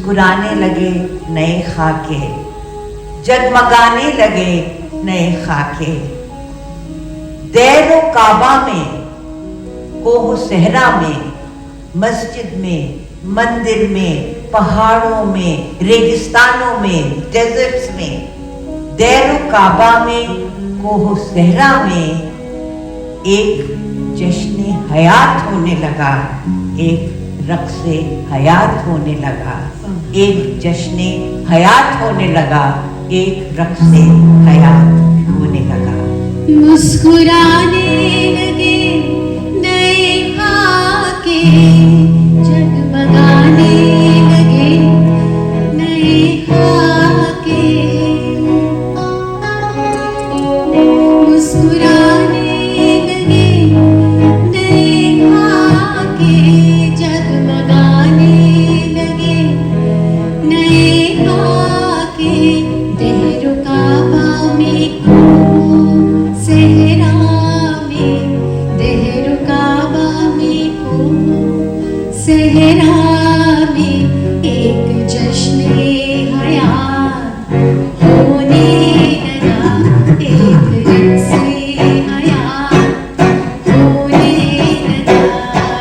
मुस्कुराने लगे नए खाके, जगमगाने लगे नए खाके। दैरो काबा में, कोह सहरा में, मस्जिद में, मंदिर में, पहाड़ों में, रेगिस्तानों में, डेजर्ट्स में, दैरो काबा में, कोह सहरा में एक जश्न हयात होने लगा, एक रक्से हयात होने लगा, एक जश्न हयात होने लगा, एक रक्से हयात होने लगा। मुस्कुराने लगे नए खाके, जगमगाने लगे नए खाके। मुस्कुराने लगे नए खाके, जगमगाने लगे नए खाके। देहरो काबा में, सहरा में, देहरो काबा में, सहरा में एक जश्न हयात होने लगा, एक रक्से हयात होने लगा,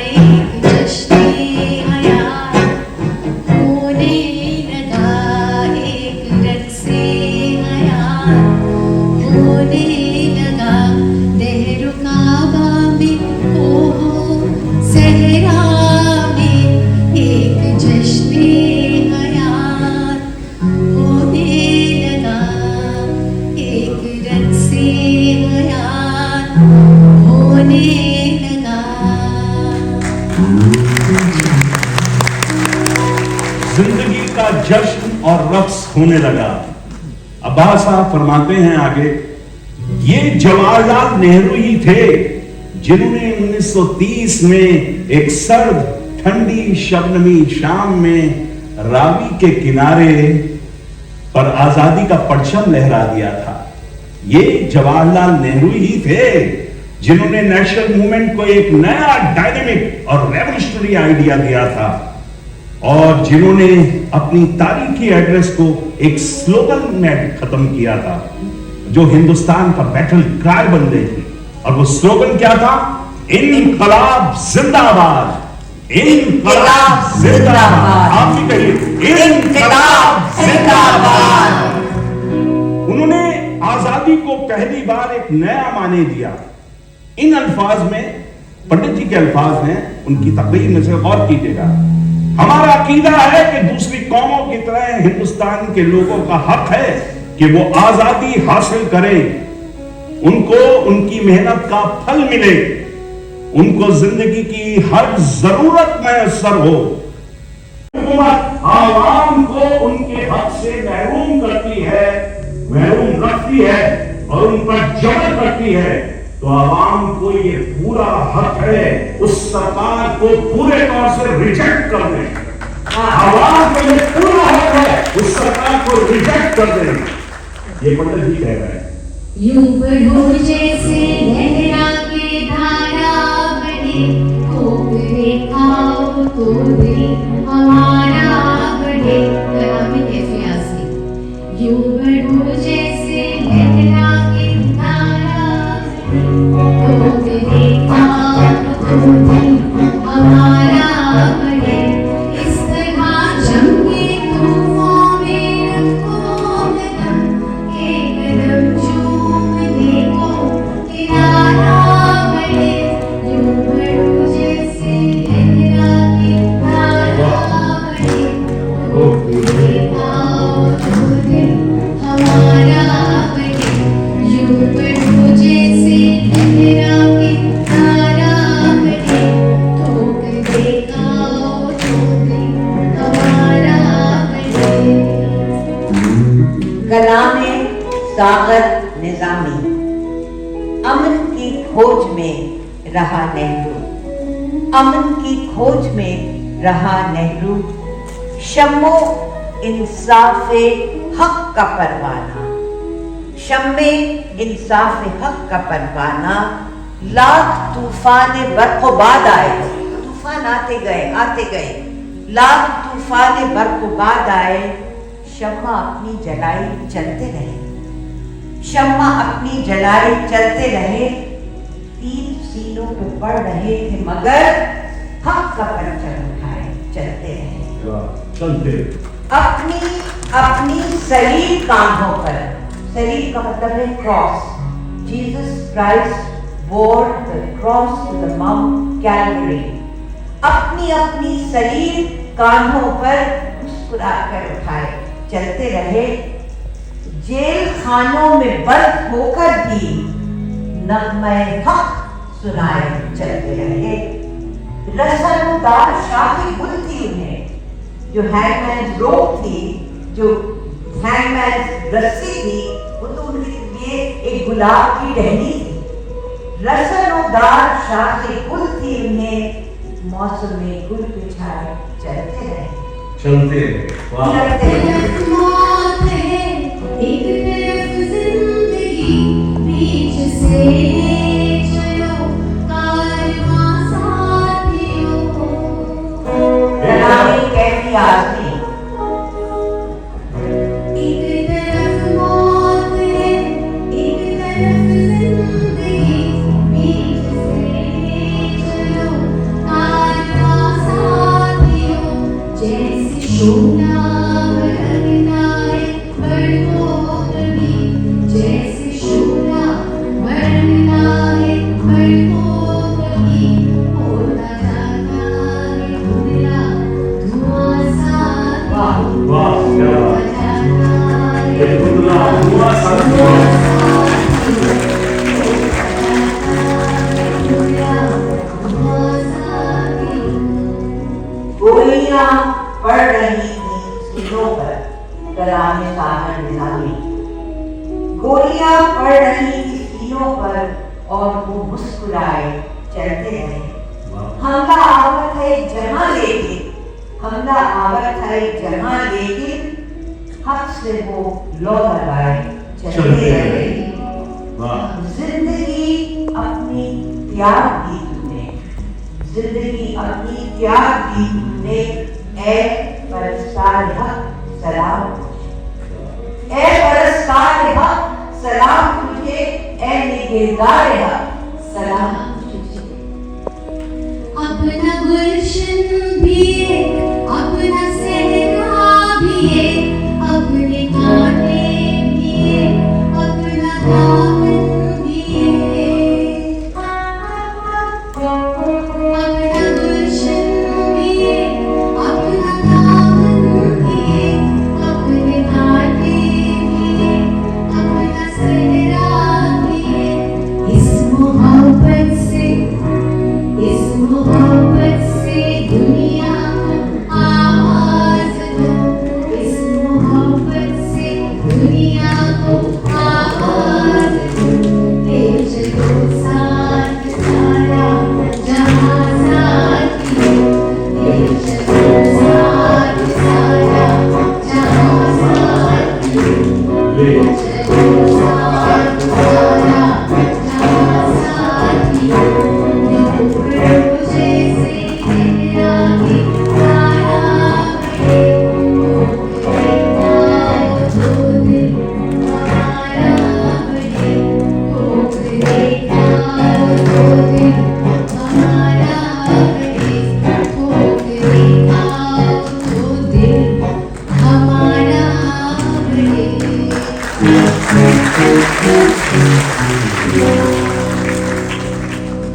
एक जश्न हयात होने लगा, एक रक्से हयात होने लगा। देहरो काबा में, कोह सहरा में एक जश्न हयात होने लगा, एक रक्से हयात होने लगा। जिंदगी का जश्न और रक्स होने लगा। अब्बास साहब फरमाते हैं आगे, ये जवाहरलाल नेहरू ही थे जिन्होंने 1930 में एक सर्द ठंडी शबनमी शाम में रावी के किनारे पर आजादी का परचम लहरा दिया था। ये जवाहरलाल नेहरू ही थे जिन्होंने नेशनल मूवमेंट को एक नया डायनेमिक और रेवोल्यूशनरी आइडिया दिया था, और जिन्होंने अपनी तारीखी एड्रेस को एक स्लोगन में खत्म किया था जो हिंदुस्तान का बैटल क्राई बन गई थी। और वो स्लोगन क्या था? इनकलाब जिंदाबाद, इनकलाब जिंदाबाद। आप भी कहिए, इनकलाब जिंदाबाद। उन्होंने आजादी को पहली बार एक नया माने दिया। इन अल्फाज में, पंडित जी के अल्फाज हैं, उनकी तकरीर में से गौर कीजिएगा। हमारा अकीदा है कि दूसरी कौमों की तरह हिंदुस्तान के लोगों का हक है कि वो आजादी हासिल करें, उनको उनकी मेहनत का फल मिले, उनको जिंदगी की हर जरूरत मैसर हो। हुकूमत आवाम को उनके हक से महरूम करती है, महरूम रखती है और उन पर जबर करती है, तो आवाम को ये पूरा हक है उस सरकार को पूरे तौर से रिजेक्ट कर दें। आवाम को ये पूरा हक है उस सरकार को रिजेक्ट कर दें। ये पंडित जी कह रहे हैं। यूं बढ़ो जैसे लहरा के धारा बढ़े, ठोकरे खाओ तो दिल हमारा बढ़े। कलाम कैफे आसी। यूं बढ़ो जैसे लहरा के धारा बढ़े, ठोकरे खाओ तो दिल हमारा बढ़े। इस तरह जंगे तूफान में रखो कदम, एक कदम चूमने को किनारा बढ़े। यूं बढ़ो जैसे लहरा की धारा बढ़े, ठोकरे खाओ तो दिल हमारा बढ़े। यूं बढ़ो जैसे लहरा की धारा बढ़े, ठोकरे खाओ तो दिल हमारा बढ़े। कलामे सागर निजामी। अमन की खोज में रहा नेहरू, अमन की खोज में रहा नेहरू। शम्मो इंसाफे हक का परवाना, शम्मे इंसाफे हक का परवाना। लाख तूफान बरखो बाद आए, तूफान आते गए, लाख तूफान बर्फ आए, शम्मा अपनी जलाई चलते रहे, शम्मा अपनी जलाई चलते रहे। तीर सीनों पे पड़ रहे थे मगर हक का परचम उठाए चलते रहे। अपनी अपनी शरीर कांधों पर, शरीर का मतलब है cross. Jesus Christ bore the cross to the Mount Calvary। अपनी अपनी शरीर कांधों पर मुस्कुराकर उठाए चलते रहे। जेल खानों में बंद होकर भी नग़्मे हक सुनाए चलते रहे। रसनदार शाही गुल थी उन्हें, जो हैंगमैन रोप थी, जो हैंगमैन रस्सी थी, वो तो उनके लिए एक गुलाब की टहनी थी। रसनदार शाही गुल थी उन्हें, मौसम में गुल बिछाए चलते रहे। तरफ मौत है, एक तरफ जिंदगी, बीच से चलो कारवां साथियों। कैसी आदमी, एक तरफ मौत है, एक तरफ जिंदगी, बीच से चलो कारवां साथियों। जैसे शोला बरगदा है बरगो कभी, जैसे शोला बरगदा है बरगो कभी, होता जाता है धुंधला धुआं साथियों। होता जाता है धुंधला धुआं साथियों। गोलियां पड़ रही थी सीनों पर, कलाम सागर निजामी। गोलियां पड़ रही थी सीनों पर और वो मुस्कुराए चलते रहे। हमला आवत है जहां लेकिन, हमला आवत है जहां लेकिन, हक से वो लौ लगाए चलते रहे। जिंदगी अपनी त्याग दी तुमने, जिंदगी अपनी त्याग दी तुमने, ए परस्तार हक सलाम, ए परस्तार हक सलाम तुझे, ए निगहदार हक सलाम तुझे। अपना गुलशन भी है, अपना सहरा भी है, अपने कांटे भी है, अपना दामन भी है। अपना गुलशन भी है, अपना दामन भी है, अपने कांटे भी है, अपना सहरा भी है। इस मोहब्बत से, इस मोहब्बत से दुनिया को आवाज दो, इस मोहब्बत से दुनिया को आवाज दो। ले चलो साथ सारा जहां साथियों, ले चलो साथ सारा जहां साथियों, ले चलो साथ सारा जहां साथियों।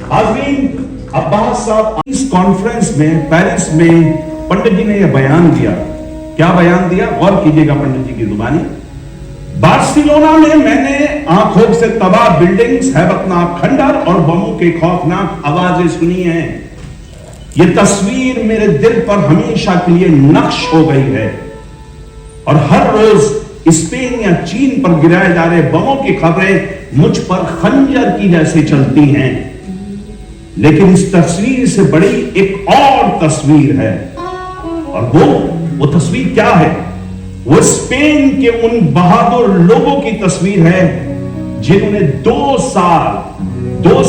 हाज़रीन, अब्बास साहब इस कॉन्फ्रेंस में पेरिस में पंडित जी ने यह बयान दिया। क्या बयान दिया? गौर कीजिएगा पंडित जी की जुबानी। बार्सिलोना में मैंने आंखों से तबाह बिल्डिंग्स, हैबतनाक खंडर और बमों के खौफनाक आवाजें सुनी हैं। यह तस्वीर मेरे दिल पर हमेशा के लिए नक्श हो गई है और हर रोज स्पेन या चीन पर गिराए जा रहे बमों की खबरें मुझ पर खंजर की जैसे चलती हैं। लेकिन इस तस्वीर से बड़ी एक और तस्वीर है, और वो तस्वीर क्या है? वो स्पेन के उन बहादुर लोगों की तस्वीर है जिन्होंने 2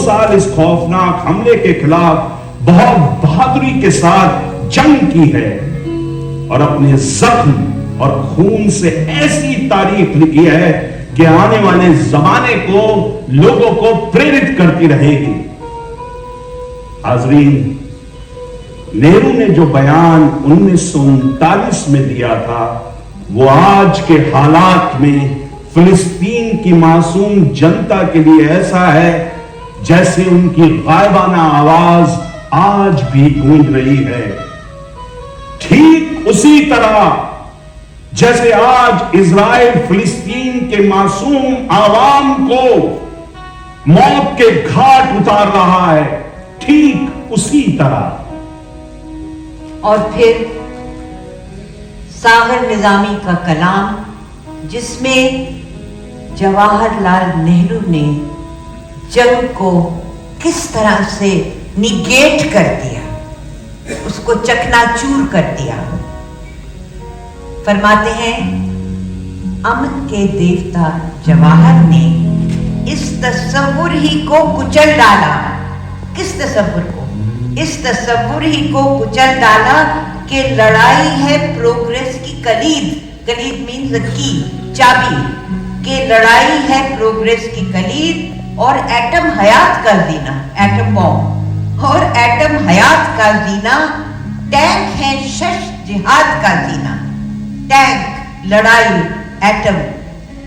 साल इस खौफनाक हमले के खिलाफ बहुत बहादुरी के साथ जंग की है। और अपने जख्म और खून से ऐसी तारीफ लिखी है कि आने वाले जमाने को लोगों को प्रेरित करती रहेगी। हाजरीन, नेहरू ने जो बयान 1939 में दिया था वो आज के हालात में फिलिस्तीन की मासूम जनता के लिए ऐसा है जैसे उनकी गायबाना आवाज आज भी गूंज रही है। ठीक उसी तरह जैसे आज इजराइल फिलिस्तीन के मासूम आवाम को मौत के घाट उतार रहा है, ठीक उसी तरह। और फिर सागर निजामी का कलाम जिसमें जवाहरलाल नेहरू ने जंग को किस तरह से निगेट कर दिया, उसको चकनाचूर कर दिया। फरमाते हैं, अमन के देवता जवाहर ने इस तस्वुर ही को कुचल डाला। किस तस्वुर को? इस तस्वुर ही को कुचल डाला कि लड़ाई है प्रोग्रेस की कलीद। कलीद मीन्स की, चाबी। कि लड़ाई है प्रोग्रेस की कलीद और एटम हयात का जीना, एटम बॉम्ब और एटम हयात का जीना, टैंक है शस्त्र जिहाद का जीना। टैंक, लड़ाई, एटम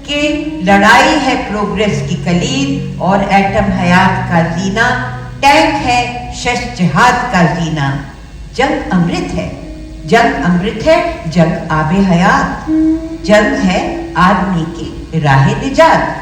के लड़ाई है प्रोग्रेस की कलीद और एटम हयात का जीना। टैंक है शस्त्र जिहाद का जीना। जंग अमृत है, जंग अमृत है, जंग आबे हयात। जंग है आदमी की राह निजात।